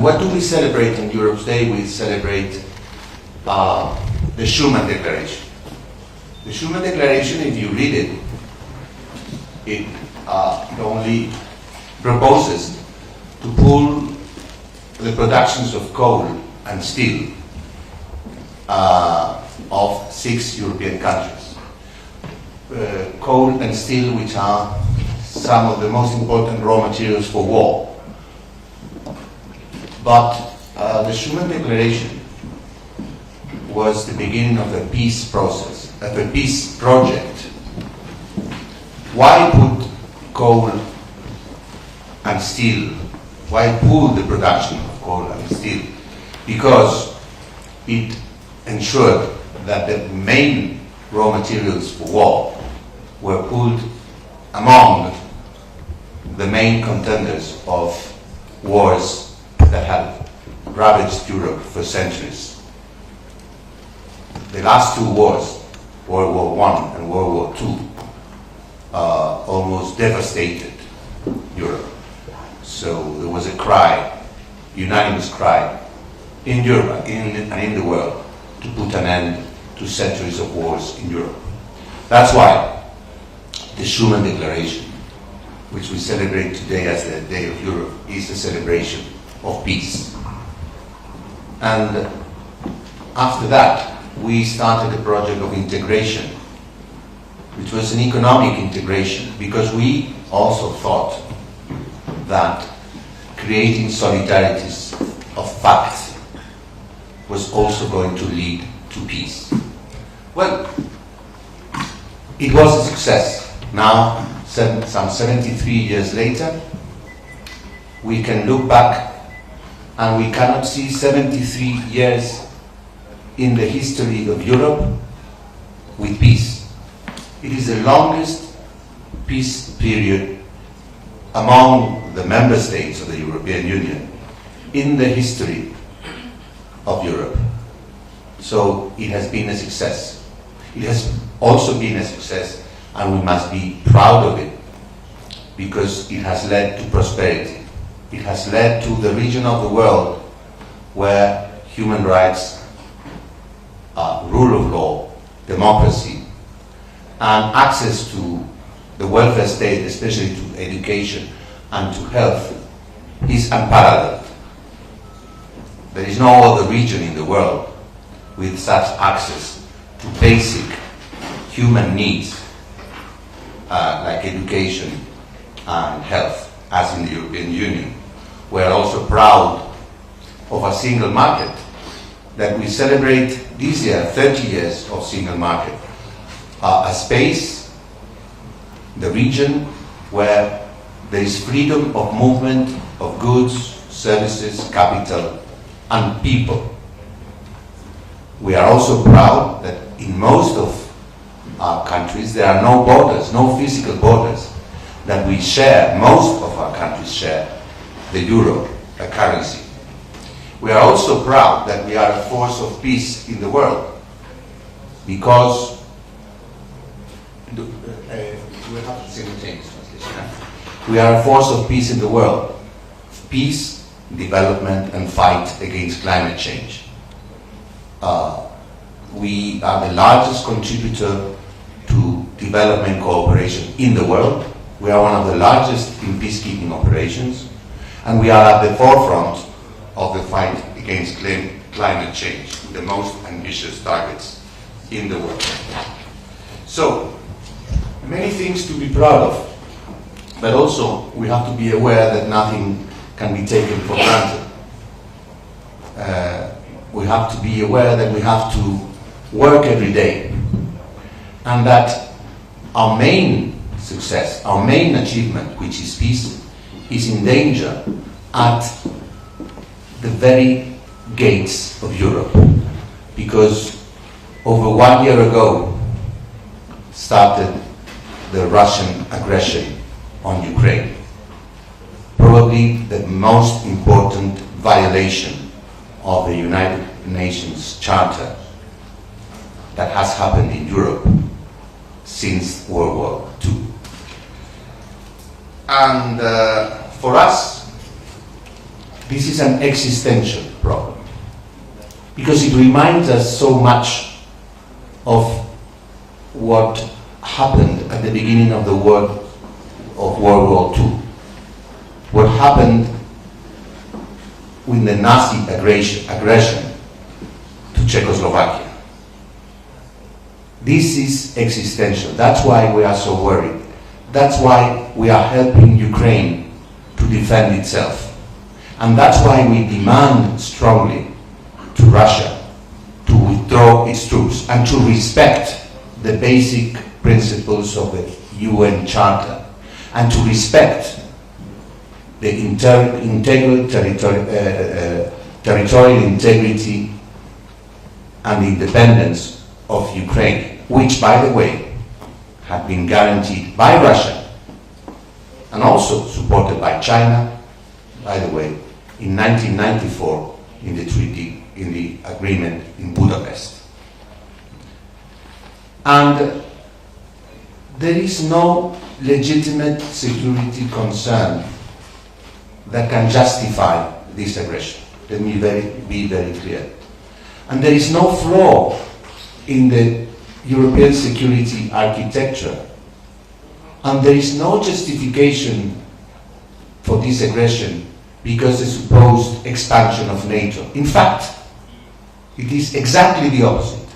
What do we celebrate on Europe's Day? We celebrate the Schuman Declaration. The Schuman Declaration, if you read it, it only proposes to pull the productions of coal and steel of 6 European countries. Coal and steel, which are some of the most important raw materials for war. But the Schuman Declaration was the beginning of a peace process, of a peace project. Why put coal and steel? Why pull the production of coal and steel? Because it ensured that the main raw materials for war were pulled among the main contenders of wars that had ravaged Europe for centuries. The last 2 wars, World War I and World War II, almost devastated Europe. So there was a cry, unanimous cry, in Europe and in the world to put an end to centuries of wars in Europe. That's why the Schuman Declaration, which we celebrate today as the Day of Europe, is a celebration of peace. And after that, we started a project of integration, which was an economic integration, because we also thought that creating solidarities of fact was also going to lead to peace. Well, it was a success. Now, some 73 years later, we can look back and we cannot see 73 years in the history of Europe with peace. It is the longest peace period among the member states of the European Union in the history of Europe. So it has been a success. It has also been a success, and we must be proud of it, because it has led to prosperity. It has led to the region of the world where human rights, rule of law, democracy, and access to the welfare state, especially to education and to health, is unparalleled. There is no other region in the world with such access to basic human needs like education and health as in the European Union. We are also proud of a single market, that we celebrate this year 30 years of single market, a space, the region where there is freedom of movement of goods, services, capital, and people. We are also proud that in most of our countries there are no borders, no physical borders, that we share, most of our countries share the euro, a currency. We are also proud that we are a force of peace in the world, because we are a force of peace in the world. Peace, development, and fight against climate change. We are the largest contributor to development cooperation in the world. We are one of the largest in peacekeeping operations, and we are at the forefront of the fight against climate change, the most ambitious targets in the world. So, many things to be proud of, but also we have to be aware that nothing can be taken for granted. We have to be aware that we have to work every day, and that our main success, our main achievement, which is peace, is in danger at the very gates of Europe, because over 1 year ago started the Russian aggression on Ukraine, probably the most important violation of the United Nations Charter that has happened in Europe since World War II. And for us, this is an existential problem, because it reminds us so much of what happened at the beginning of World War II, what happened with the Nazi aggression to Czechoslovakia. This is existential. That's why we are so worried. That's why we are helping Ukraine to defend itself. And that's why we demand strongly to Russia to withdraw its troops and to respect the basic principles of the UN Charter and to respect the integral territorial integrity and independence of Ukraine, which, by the way, had been guaranteed by Russia and also supported by China, by the way, in 1994 in the treaty, in the agreement in Budapest. And there is no legitimate security concern that can justify this aggression. Let me be very clear. And there is no flaw in the European security architecture, and there is no justification for this aggression because of the supposed expansion of NATO. In fact, it is exactly the opposite.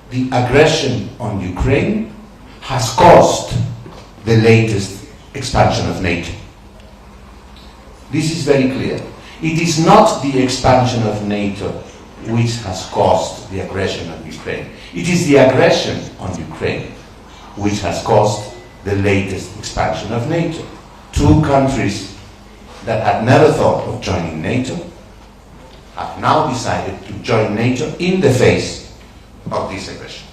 The aggression on Ukraine has caused the latest expansion of NATO. This is very clear. It is not the expansion of NATO which has caused the aggression on Ukraine. It is the aggression on Ukraine which has caused the latest expansion of NATO. Two countries that had never thought of joining NATO have now decided to join NATO in the face of this aggression.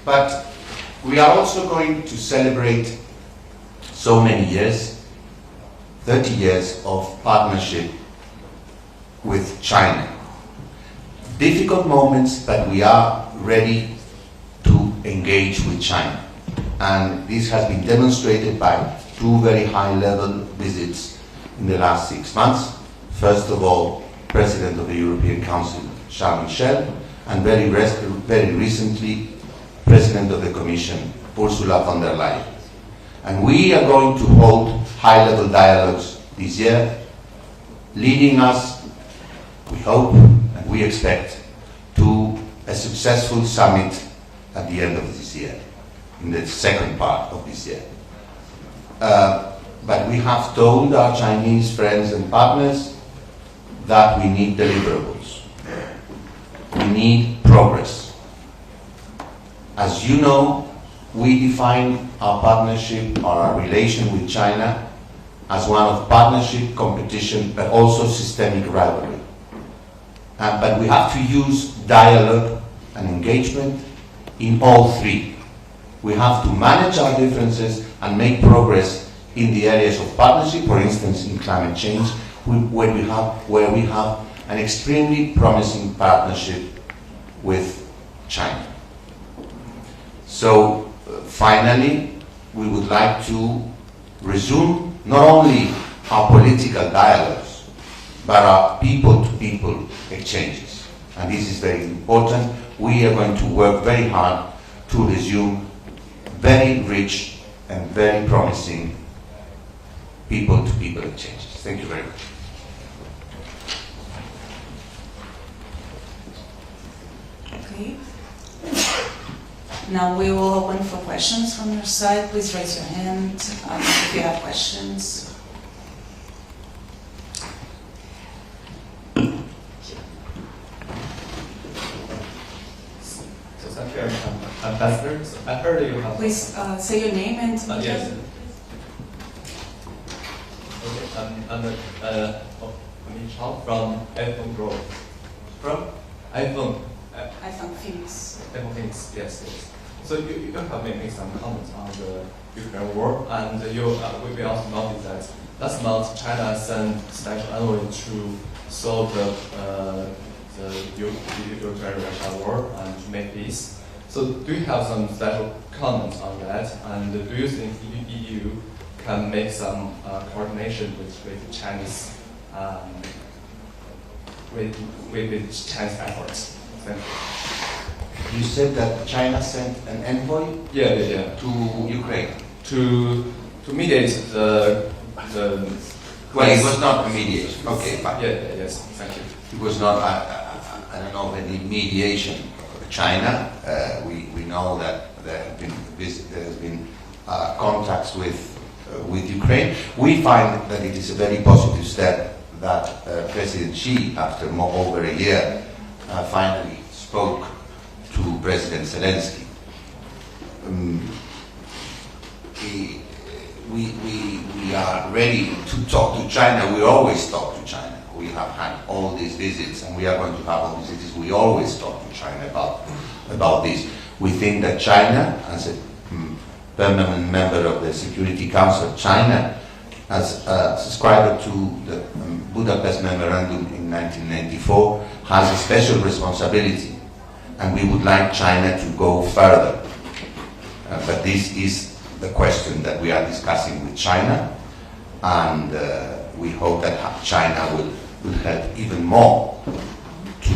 But we are also going to celebrate so many years, 30 years of partnership with China. Difficult moments, but we are ready to engage with China. And this has been demonstrated by two very high-level visits in the last 6 months. First of all, President of the European Council, Charles Michel, and very recently, President of the Commission, Ursula von der Leyen. And we are going to hold high-level dialogues this year, leading us, we hope, and we expect, to a successful summit at the end of this year, in the second part of this year. But we have told our Chinese friends and partners that we need deliverables. We need progress. As you know, we define our partnership or our relation with China as one of partnership, competition, but also systemic rivalry. But we have to use dialogue and engagement in all three. We have to manage our differences and make progress in the areas of partnership, for instance, in climate change, where we have an extremely promising partnership with China. So finally, we would like to resume not only our political dialogues, but our people-to-people exchanges. And this is very important. We are going to work very hard to resume very rich and very promising people-to-people exchanges. Thank you very much. Okay. Now we will open for questions from your side. Please raise your hand if you have questions. Ambassador, so I heard you have... Please say your name and... yes. Okay, I'm Chao from iPhone Growth. From iPhone? iPhone Phoenix. iPhone Phoenix, yes. So you have made some comments on the Ukraine war, and we also noticed that last month China sent special envoy to solve the Ukraine-Russia war and to make peace. So do you have some special comments on that? And do you think EU can make some coordination with Chinese with China's efforts. Thank you. You said that China sent an envoy Yeah. to Ukraine. To mediate the. Well, it was not a mediation. Okay, fine. Yes. Thank you. It was not, I don't know, any mediation of China. We know that there has been contacts with Ukraine. We find that it is a very positive step that President Xi, after over a year, finally spoke to President Zelensky. We are ready to talk to China. We always talk to China. We have had all these visits, and we are going to have all these visits. We always talk to China about this. We think that China, as a permanent member of the Security Council, China, as a subscriber to the Budapest Memorandum in 1994, has a special responsibility, and we would like China to go further. But this is the question that we are discussing with China, and we hope that China will help even more to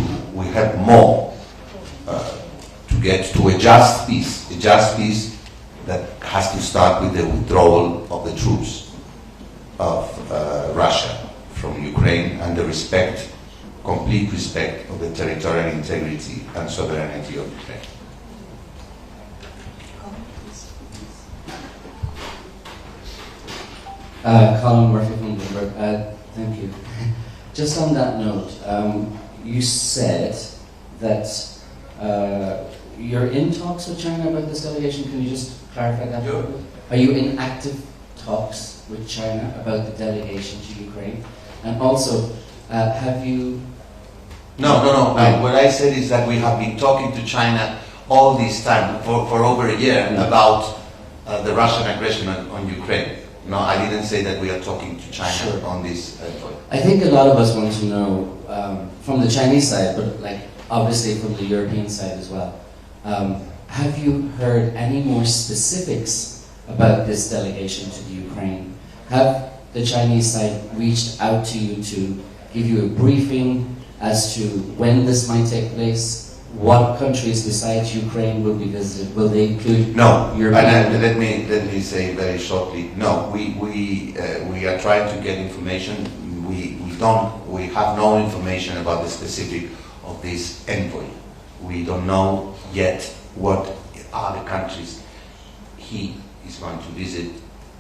get to a just peace that has to start with the withdrawal of the troops of Russia from Ukraine and the complete respect of the territorial integrity and sovereignty of Ukraine. Colin Murphy from Bloomberg. Thank you. Just on that note, you said that you're in talks with China about this delegation. Can you just clarify that? Sure. Are you in active talks with China about the delegation to Ukraine? And also, have you... No. What I said is that we have been talking to China all this time, for over a year, about the Russian aggression on Ukraine. No, I didn't say that we are talking to China on this point. I think a lot of us want to know, from the Chinese side, but obviously from the European side as well, have you heard any more specifics about this delegation to the Ukraine? Have the Chinese side reached out to you to give you a briefing as to when this might take place? What countries besides Ukraine will be visited? Will they include European? And let me say very shortly. No, we are trying to get information. We have no information about the specific of this envoy. We don't know yet what are the countries he is going to visit,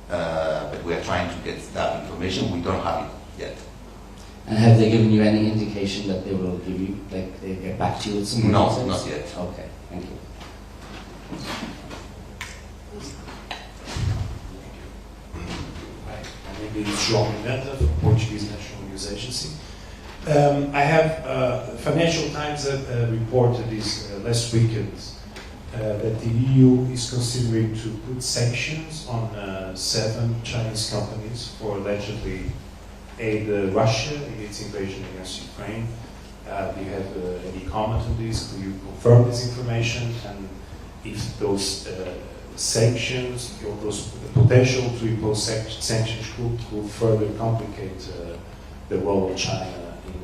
but we are trying to get that information. We don't have it yet. And have they given you any indication that they will give you, they get back to you with some No, details? not yet. Okay, thank you. Hi, my name is João Pimenta from Portuguese National News Agency. I have Financial Times reported this last weekend that the EU is considering to put sanctions on 7 Chinese companies for allegedly aid Russia in its invasion against Ukraine. Do you have any comment on this? Do you confirm this information? And if those sanctions, or those potential to impose sanctions could further complicate the role of China in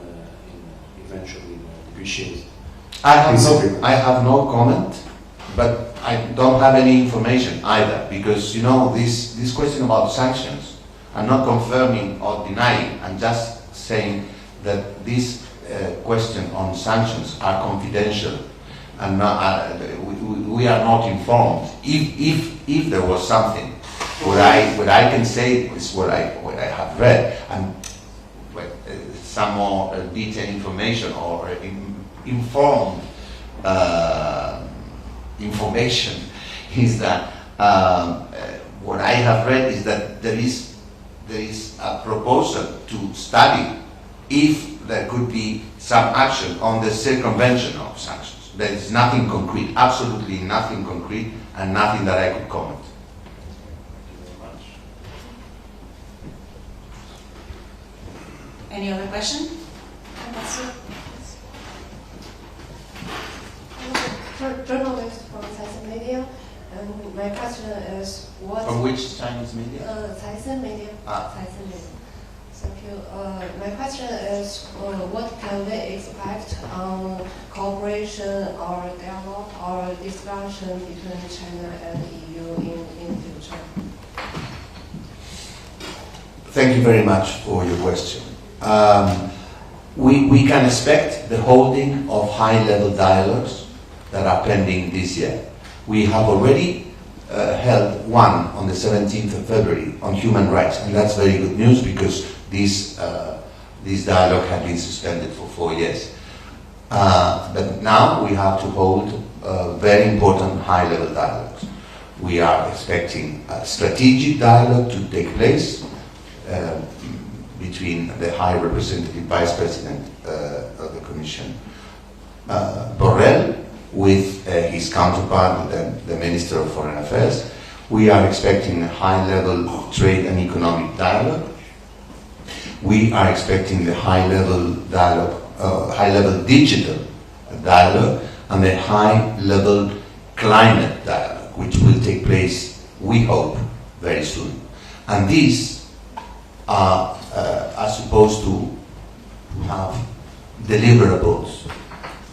eventually negotiating? I have no comment, but I don't have any information either, because this question about sanctions, I'm not confirming or denying. I'm just saying that this question on sanctions are confidential, and we are not informed. If there was something, what I can say is what I have read, and some more detailed information or informed information is that what I have read is that there is a proposal to study if there could be some action on the circumvention of sanctions. There is nothing concrete, absolutely nothing concrete, and nothing that I could comment. Thank you very much. Any other question? I'm a journalist from Caixin Media, and my question is what... From which Chinese media? Caixin Media. Ah. Caixin Media. Thank you. My question is, what can we expect on cooperation or dialogue or discussion between China and EU in the future? Thank you very much for your question. We can expect the holding of high-level dialogues that are pending this year. We have already held one on the 17th of February on human rights, and that's very good news because this dialogue had been suspended for 4 years. But now we have to hold very important high-level dialogues. We are expecting a strategic dialogue to take place between the High Representative Vice President of the Commission, Borrell, with his counterpart, the Minister of Foreign Affairs. We are expecting a high-level trade and economic dialogue. We are expecting the high-level dialogue, high-level digital dialogue, and the high-level climate dialogue, which will take place, we hope, very soon. And these are supposed to have deliverables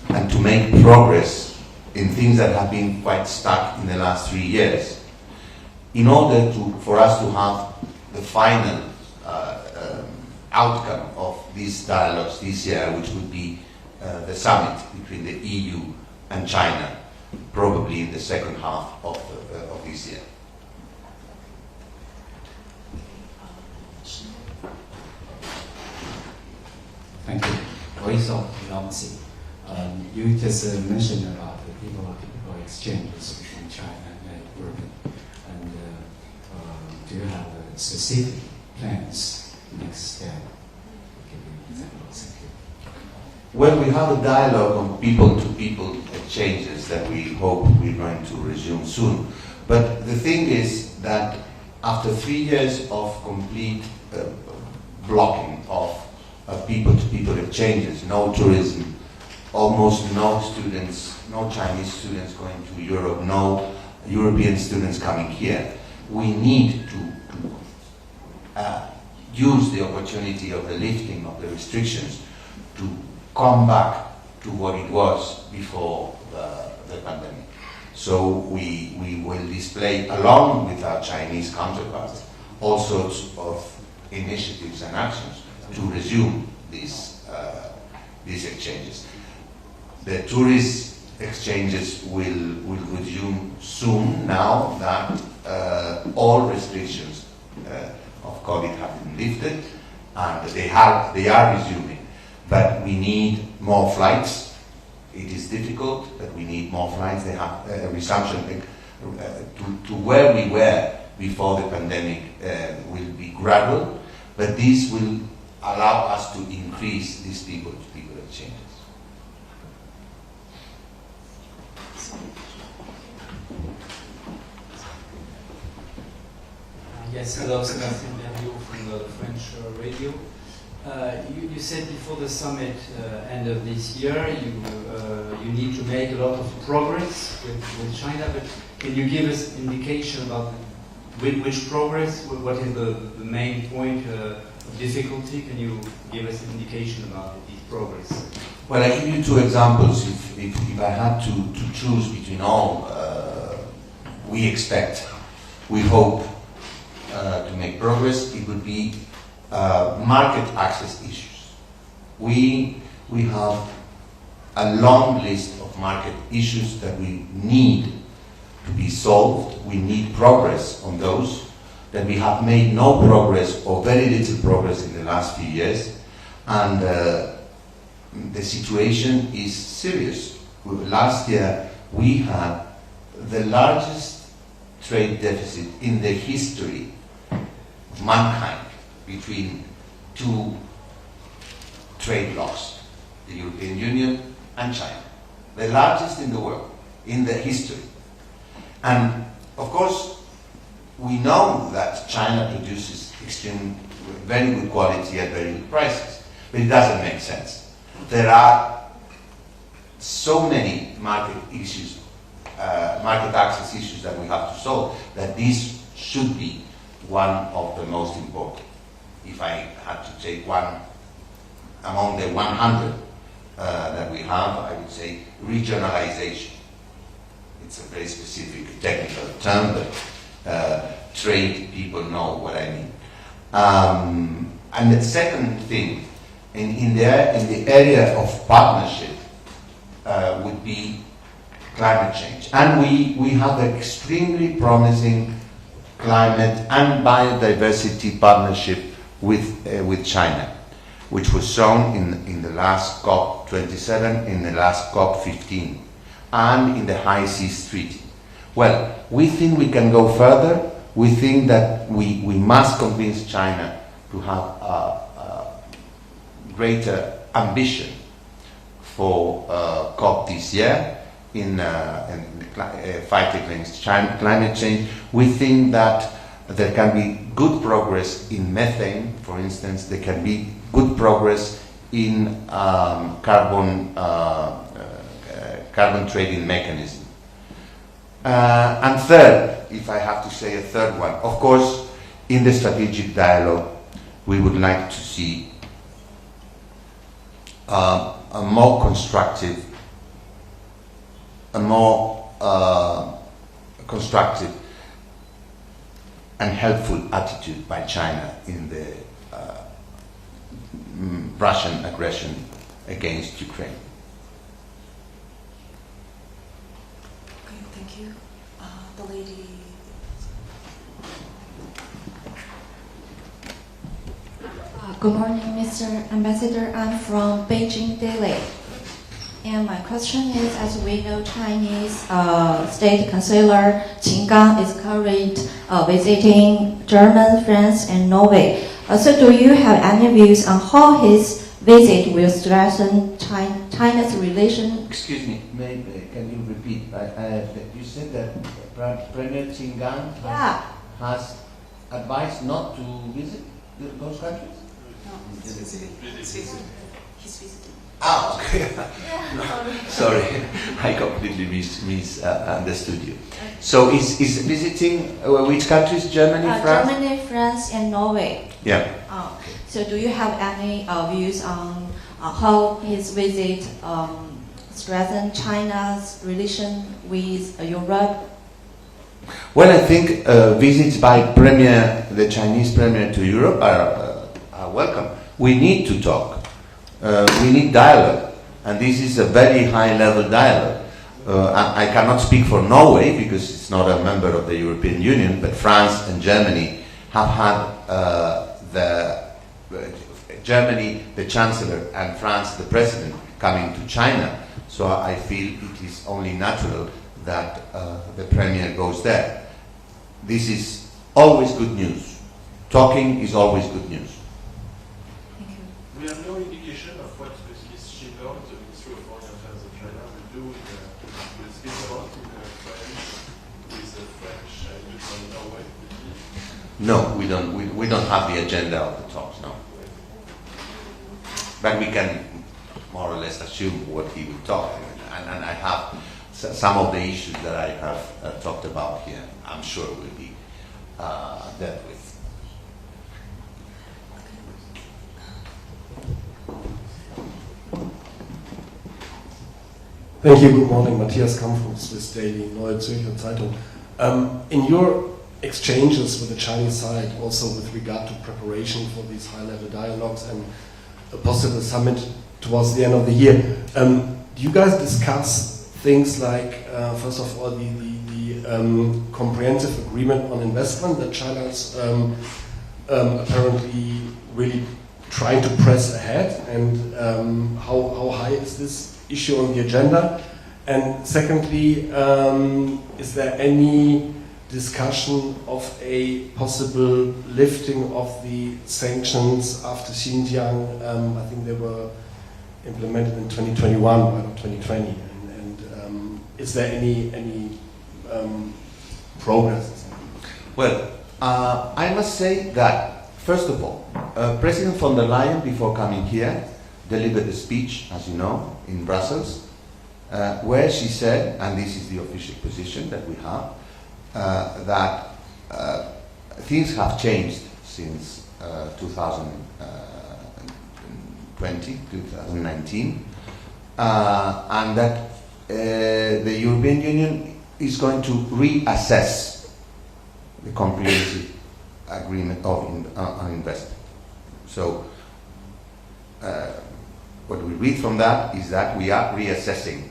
and to make progress in things that have been quite stuck in the last 3 years, in order for us to have the final outcome of these dialogues this year, which would be the summit between the EU and China, probably in the second half of this year. Thank you. Voice of Diplomacy. You just mentioned about the people exchanges between China and Europe. And do you have specific plans next step? Give me examples. Thank you. Well, we have a dialogue on people-to-people exchanges that we hope we're going to resume soon. But the thing is that after 3 years of complete blocking of people-to-people exchanges, no tourism, almost no students, no Chinese students going to Europe, no European students coming here. We need to use the opportunity of the lifting of the restrictions to come back to what it was before the pandemic. So we will display, along with our Chinese counterparts, all sorts of initiatives and actions to resume these exchanges. The tourist exchanges will resume soon, now that all restrictions of COVID have been lifted, and they are resuming. But we need more flights. It is difficult, but we need more flights. They have a resumption to where we were before the pandemic will be gradual, but this will allow us to increase these people-to-people exchanges. Yes, hello, Sébastien Berriot from the French radio. You said before the summit end of this year, you need to make a lot of progress with China, but can you give us indication about which progress? What is the main point of difficulty? Can you give us an indication about this progress? Well, I give you 2 examples. If I had to choose between all we expect, we hope to make progress, it would be market access issues. We have a long list of market issues that we need to be solved. We need progress on those, that we have made no progress or very little progress in the last few years, and the situation is serious. Last year we had the largest trade deficit in the history of mankind between 2 trade blocs, the European Union and China. The largest in the world, in the history. And of course, we know that China produces very good quality at very good prices, but it doesn't make sense. There are so many market issues, market access issues that we have to solve, that this should be one of the most important. if I had to take one among the 100 that we have, I would say regionalization. It's a very specific technical term, but trade people know what I mean. And the second thing, in the area of partnership, would be climate change. And we have an extremely promising climate and biodiversity partnership with China, which was shown in the last COP27, in the last COP15, and in the High Seas Treaty. Well, we think we can go further. We think that we must convince China to have a greater ambition for COP this year in fight against climate change. We think that there can be good progress in methane, for instance. There can be good progress in carbon trading mechanism. And third, if I have to say a third one, of course, in the strategic dialogue, we would like to see a more constructive and helpful attitude by China in the Russian aggression against Ukraine. Okay, thank you. The lady. Good morning, Mr. Ambassador. I'm from Beijing Daily. And my question is, as we know, Chinese State Councillor Qin is currently visiting Germany, France, and Norway. So do you have any views on how his visit will strengthen China's relation? Excuse me, can you repeat? You said that Premier Qin has advised not to visit those countries? No, he's visiting. He's visiting. Ah, okay. Sorry, I completely misunderstood you. So he's visiting which countries? Germany, France? Germany, France, and Norway. Yeah. So do you have any views on how his visit strengthen China's relation with Europe? Well, I think visits by the Chinese premier to Europe are welcome. We need to talk. We need dialogue, and this is a very high-level dialogue. I cannot speak for Norway because it's not a member of the European Union, but France and Germany have had Germany, the Chancellor, and France, the President, coming to China. So I feel it is only natural that the Premier goes there. This is always good news. Talking is always good news. Thank you. We have no indication of what Ms. Qin, the Ministry of Foreign Affairs of China, will do with Switzerland, with France, with the French, and with Norway. No, we don't have the agenda of the talks, no. But we can more or less assume what he will talk, and I have some of the issues that I have talked about here, I'm sure will be dealt with. Thank you. Good morning. Matthias Kamm from Swiss Daily, Neue Zürcher Zeitung. In your exchanges with the Chinese side, also with regard to preparation for these high-level dialogues and a possible summit towards the end of the year, do you guys discuss things like, first of all, the comprehensive agreement on investment that China's apparently really trying to press ahead, and how high is this issue on the agenda? And secondly, is there any discussion of a possible lifting of the sanctions after Xinjiang? I think they were implemented in 2021, not 2020. And is there any progress? Well, I must say that, first of all, President von der Leyen, before coming here, delivered a speech, as you know, in Brussels, where she said, and this is the official position that we have, that things have changed since 2019, and that the European Union is going to reassess the comprehensive agreement on investment. So what we read from that is that we are reassessing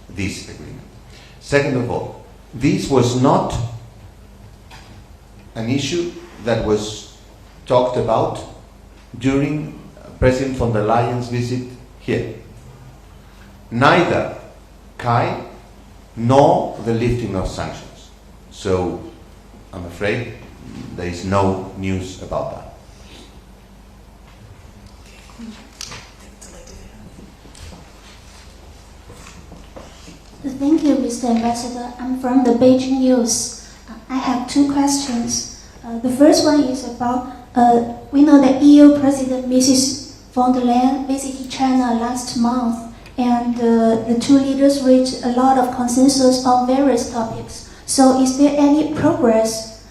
this agreement. Second of all, this was not an issue that was talked about during President von der Leyen's visit here. Neither Kai nor the lifting of sanctions. So I'm afraid there is no news about that. Thank you, Mr. Ambassador. I'm from the Beijing News. I have two questions. The first one is about, we know that EU President Mrs. von der Leyen visited China last month, and the two leaders reached a lot of consensus on various topics. So is there any progress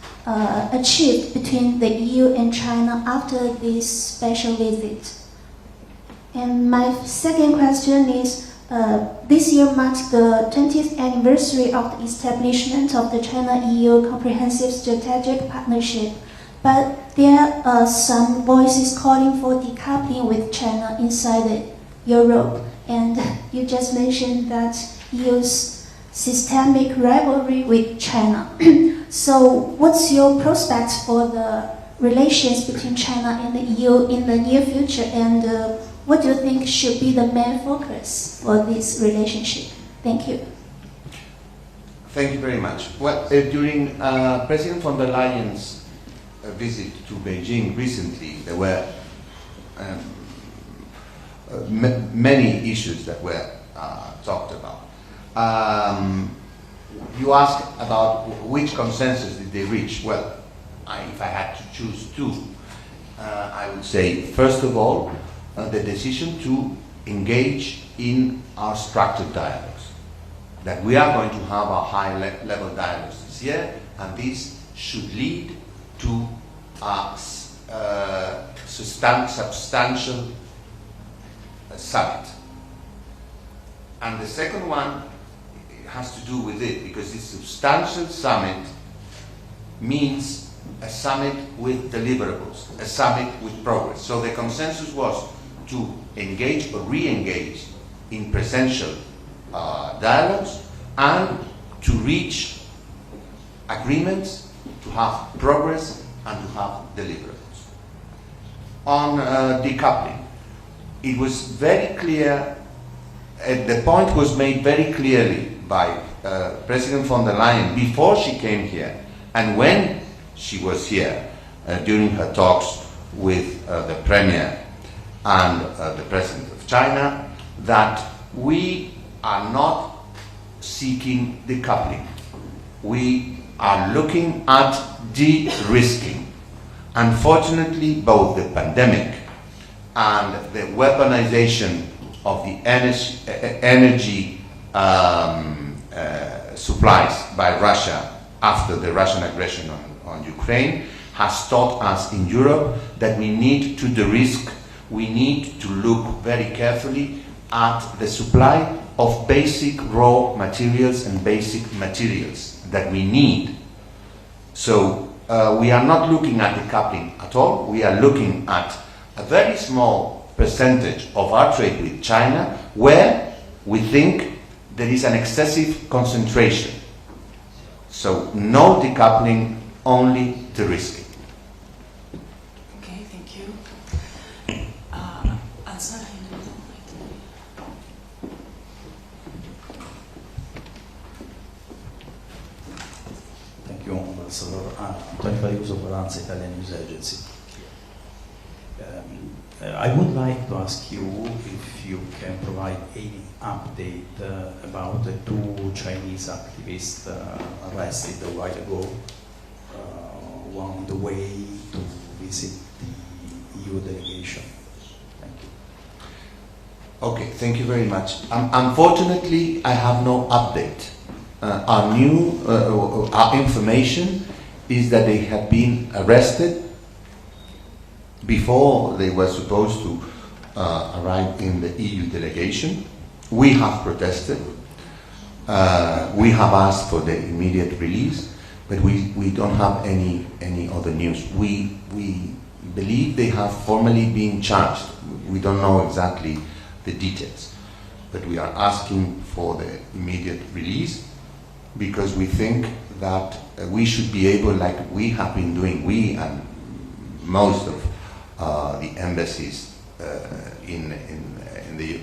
achieved between the EU and China after this special visit? And my second question is, this year marks the 20th anniversary of the establishment of the China-EU Comprehensive Strategic Partnership, but there are some voices calling for decoupling with China inside Europe, and you just mentioned that EU's systemic rivalry with China. So what's your prospects for the relations between China and the EU in the near future, and what do you think should be the main focus for this relationship? Thank you. Thank you very much. Well, during President von der Leyen's visit to Beijing recently, there were many issues that were talked about. You asked about which consensus did they reach. Well, if I had to choose two, I would say, first of all, the decision to engage in our structured dialogues. That we are going to have our high-level dialogues this year, and this should lead to a substantial summit. And the second one has to do with it, because this substantial summit means a summit with deliverables, a summit with progress. So the consensus was to engage or re-engage in presential dialogues and to reach agreements, to have progress and to have deliverables. On decoupling, it was very clear, the point was made very clearly by President von der Leyen before she came here and when she was here during her talks with the Premier and the President of China, that we are not seeking decoupling. We are looking at de-risking. Unfortunately, both the pandemic and the weaponization of the energy supplies by Russia after the Russian aggression on Ukraine has taught us in Europe that we need to de-risk. We need to look very carefully at the supply of basic raw materials and basic materials that we need. So we are not looking at decoupling at all. We are looking at a very small percentage of our trade with China where we think there is an excessive concentration. So no decoupling, only de-risking. Okay, thank you. Answer in the middle. Thank you, Ambassador. Antonio Fariuso, Valenza, Italian News Agency. I would like to ask you if you can provide any update about the two Chinese activists arrested a while ago on the way to visit the EU delegation. Thank you. Okay, thank you very much. Unfortunately, I have no update. Our information is that they have been arrested before they were supposed to arrive in the EU delegation. We have protested. We have asked for the immediate release, but we don't have any other news. We believe they have formally been charged. We don't know exactly the details, but we are asking for the immediate release because we think that we should be able, like we have been doing, we and most of the embassies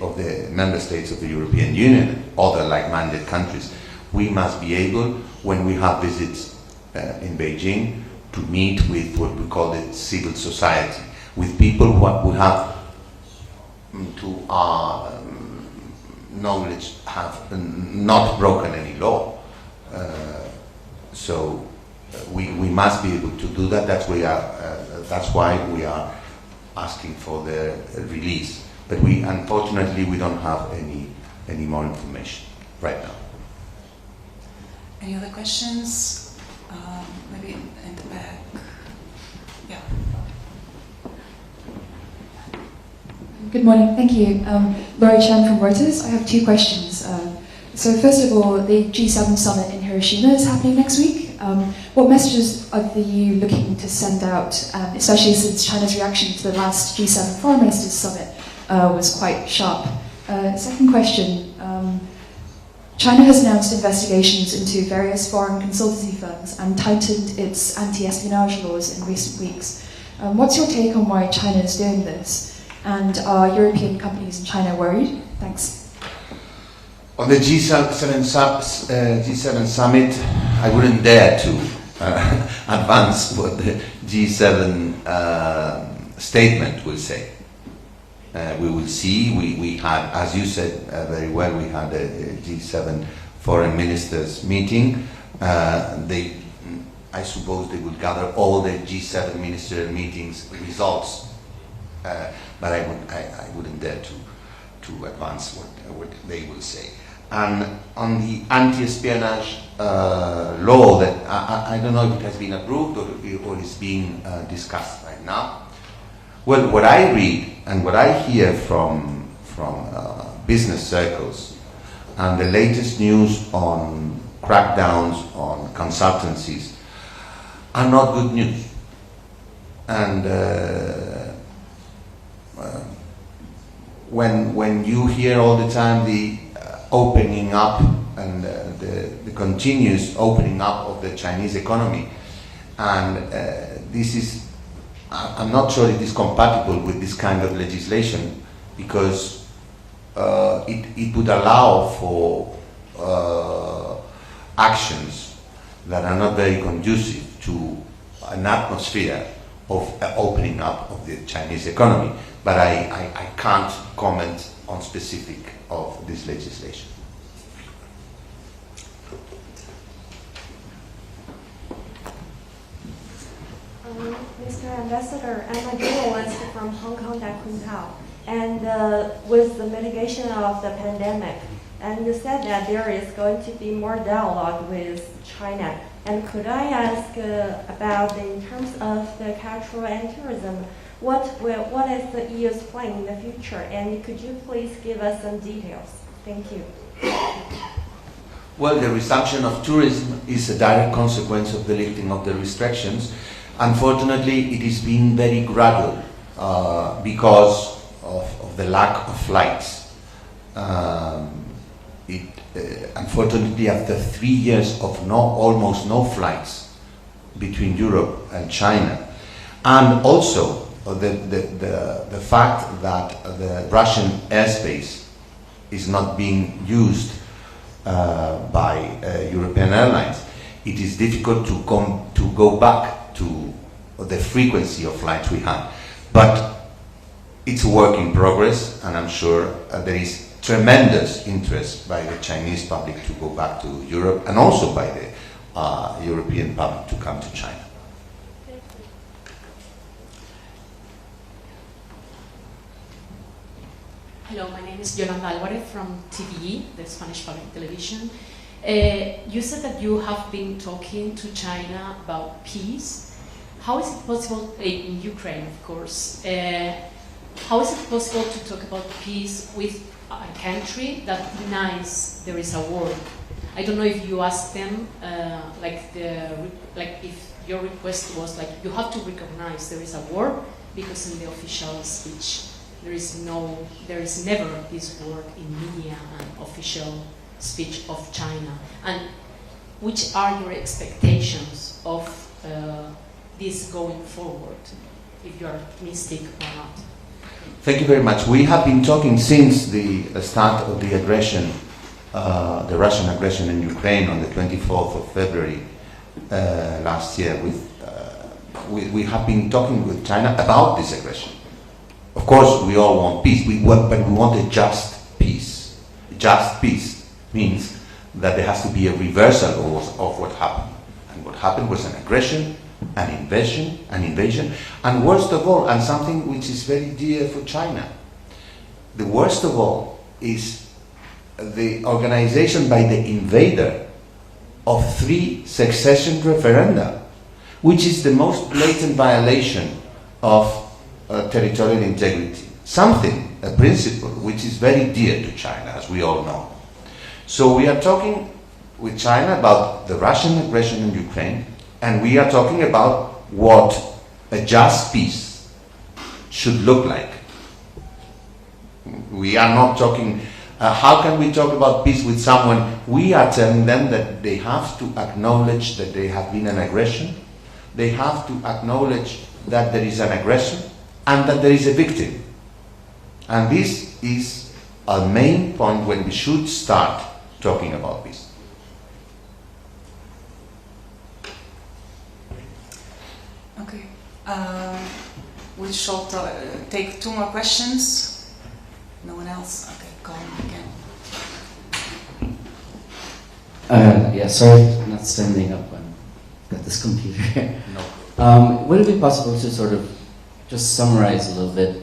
of the member states of the European Union, other like-minded countries, we must be able, when we have visits in Beijing, to meet with what we call the civil society, with people who have, to our knowledge, have not broken any law. So we must be able to do that. That's why we are asking for the release. But unfortunately, we don't have any more information right now. Any other questions? Maybe in the back. Yeah. Good morning, thank you. Laurie Chen from Reuters. I have two questions. So first of all, the G7 summit in Hiroshima is happening next week. What messages are the EU looking to send out, especially since China's reaction to the last G7 foreign ministers summit was quite sharp? Second question, China has announced investigations into various foreign consultancy firms and tightened its anti-espionage laws in recent weeks. What's your take on why China is doing this? And are European companies in China worried? Thanks. On the G7 summit, I wouldn't dare to advance what the G7 statement will say. We will see. We had, as you said very well, we had a G7 foreign ministers meeting. I suppose they will gather all the G7 ministerial meetings results, but I wouldn't dare to advance what they will say. And on the anti-espionage law, that I don't know if it has been approved or is being discussed right now. Well, what I read and what I hear from business circles and the latest news on crackdowns on consultancies are not good news. And when you hear all the time the opening up and the continuous opening up of the Chinese economy, and this is, I'm not sure it is compatible with this kind of legislation, because it would allow for actions that are not very conducive to an atmosphere of opening up of the Chinese economy. But I can't comment on specific of this legislation. Mr. Ambassador, I'm a journalist from Hong Kong, and with the mitigation of the pandemic, and you said that there is going to be more dialogue with China. And could I ask about, in terms of the cultural and tourism, what is the EU's plan in the future? And could you please give us some details? Thank you. Well, the resumption of tourism is a direct consequence of the lifting of the restrictions. Unfortunately, it is being very gradual because of the lack of flights. Unfortunately, after 3 years of almost no flights between Europe and China, and also the fact that the Russian airspace is not being used by European airlines, it is difficult to go back to the frequency of flights we had. But it's a work in progress, and I'm sure there is tremendous interest by the Chinese public to go back to Europe, and also by the European public to come to China. Hello, my name is Yolanda Alvarez from TVE, the Spanish Public Television. You said that you have been talking to China about peace. how is it possible, in Ukraine of course, how is it possible to talk about peace with a country that denies there is a war? I don't know if you asked them, like if your request was like, you have to recognize there is a war, because in the official speech there is never this word in media and official speech of China. And which are your expectations of this going forward, if you are optimistic or not? Thank you very much. We have been talking since the start of the aggression, the Russian aggression in Ukraine on the 24th of February last year. We have been talking with China about this aggression. Of course, we all want peace, but we want a just peace. Just peace means that there has to be a reversal of what happened. And what happened was an aggression, an invasion, and worst of all, and something which is very dear for China, the worst of all is the organization by the invader of 3 succession referenda, which is the most blatant violation of territorial integrity. Something, a principle, which is very dear to China, as we all know. So we are talking with China about the Russian aggression in Ukraine, and we are talking about what a just peace should look like. We are not talking, how can we talk about peace with someone? We are telling them that they have to acknowledge that there have been an aggression, they have to acknowledge that there is an aggression, and that there is a victim. And this is a main point when we should start talking about peace. Okay, we shall take 2 more questions. No one else? Okay, call me again. Yeah, sorry, not standing up. I've got this computer here. No. Would it be possible to sort of just summarize a little bit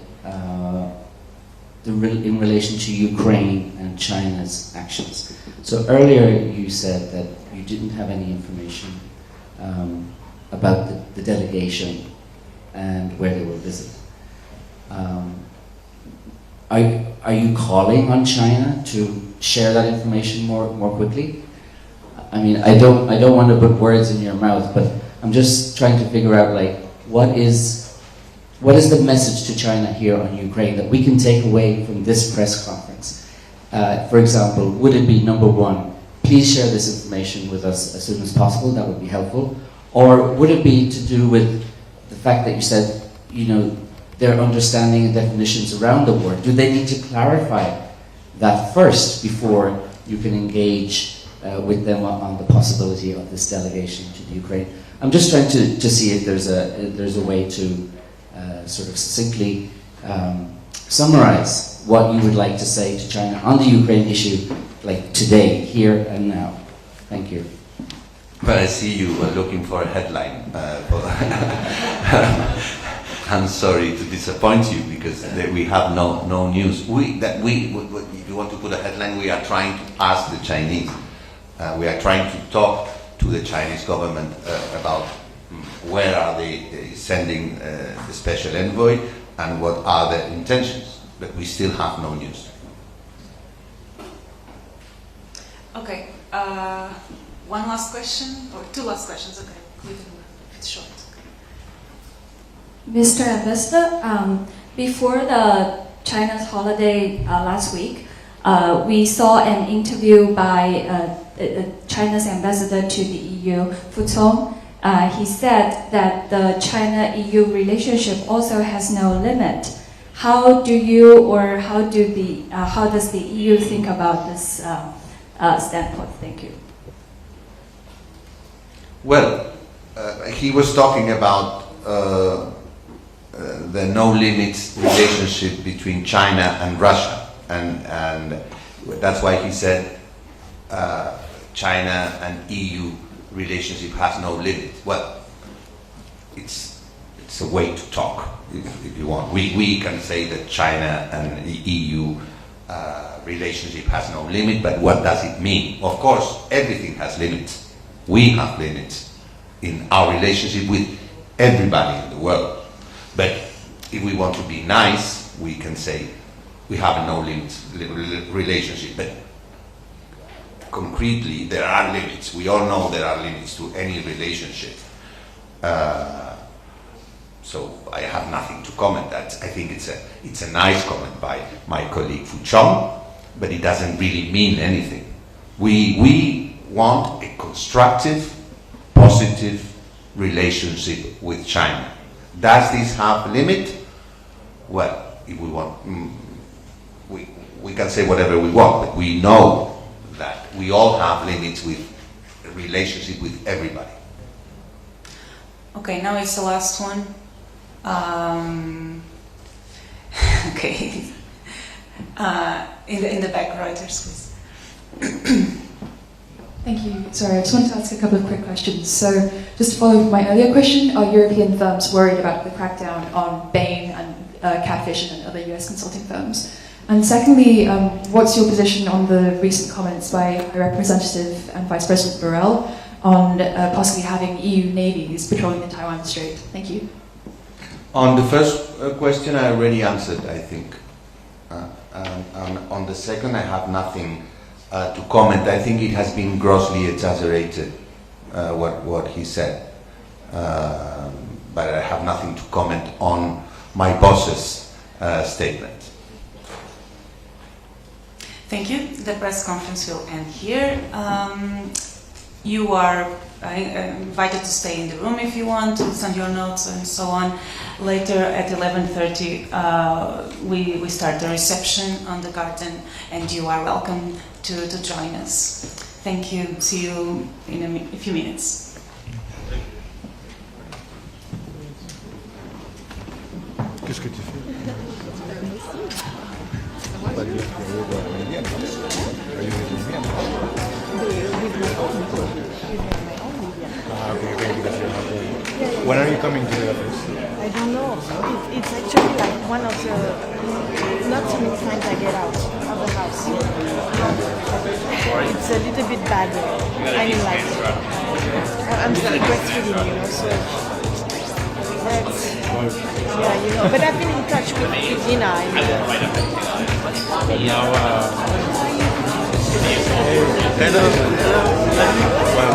in relation to Ukraine and China's actions? So earlier you said that you didn't have any information about the delegation and where they will visit. Are you calling on China to share that information more quickly? I mean, I don't want to put words in your mouth, but I'm just trying to figure out, like, what is the message to China here on Ukraine that we can take away from this press conference? For example, would it be, number 1, please share this information with us as soon as possible, that would be helpful? Or would it be to do with the fact that you said, you know, their understanding and definitions around the word? Do they need to clarify that first before you can engage with them on the possibility of this delegation to the Ukraine? I'm just trying to see if there's a way to sort of succinctly summarize what you would like to say to China on the Ukraine issue, like today, here and now. Thank you. But I see you were looking for a headline. I'm sorry to disappoint you, because we have no news. If you want to put a headline, we are trying to ask the Chinese. We are trying to talk to the Chinese government about where are they sending the special envoy and what are their intentions. But we still have no news. Okay, one last question, or 2 last questions, okay, if it's short. Mr. Ambassador, before the China's holiday last week, we saw an interview by China's ambassador to the EU, Fu Cong. He said that the China-EU relationship also has no limit. How do you, or how does the EU think about this standpoint? Thank you. Well, he was talking about the no limits relationship between China and Russia, and that's why he said China and EU relationship has no limit. Well, it's a way to talk, if you want. We can say that China and the EU relationship has no limit, but what does it mean? Of course, everything has limits. We have limits in our relationship with everybody in the world. But if we want to be nice, we can say we have no limits relationship. But concretely, there are limits. We all know there are limits to any relationship. So I have nothing to comment. That I think it's a nice comment by my colleague Fu Chong, but it doesn't really mean anything. We want a constructive, positive relationship with China. Does this have a limit? Well, if we want, we can say whatever we want, but we know that we all have limits with a relationship with everybody. Okay, now it's the last one. Okay. In the back, Reuters, please. Thank you. Sorry, I just wanted to ask a couple of quick questions. So, just to follow up my earlier question, are European firms worried about the crackdown on Bain and Catfish and other US consulting firms? And secondly, what's your position on the recent comments by High Representative and Vice President Borrell on possibly having EU navies patrolling the Taiwan Strait? Thank you. On the first question, I already answered, I think. On the second, I have nothing to comment. I think it has been grossly exaggerated, what he said. But I have nothing to comment on my boss's statement. Thank you. The press conference will end here. You are invited to stay in the room if you want, to send your notes and so on. Later at 11:30 we start the reception on the garden, and you are welcome to join us. Thank you. See you in a few minutes. Qu'est-ce que tu fais? When are you coming to the office? I don't know. It's actually like one of the not so many times I get out of the house. It's a little bit bad. I mean, like I'm still breastfeeding, you know. So that's yeah, you know. But I've been in touch with Dina. Hello. Well,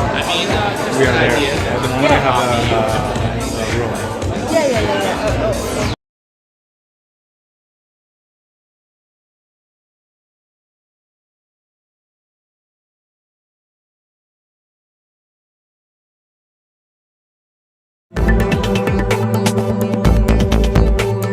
we are there. At the moment I have a room.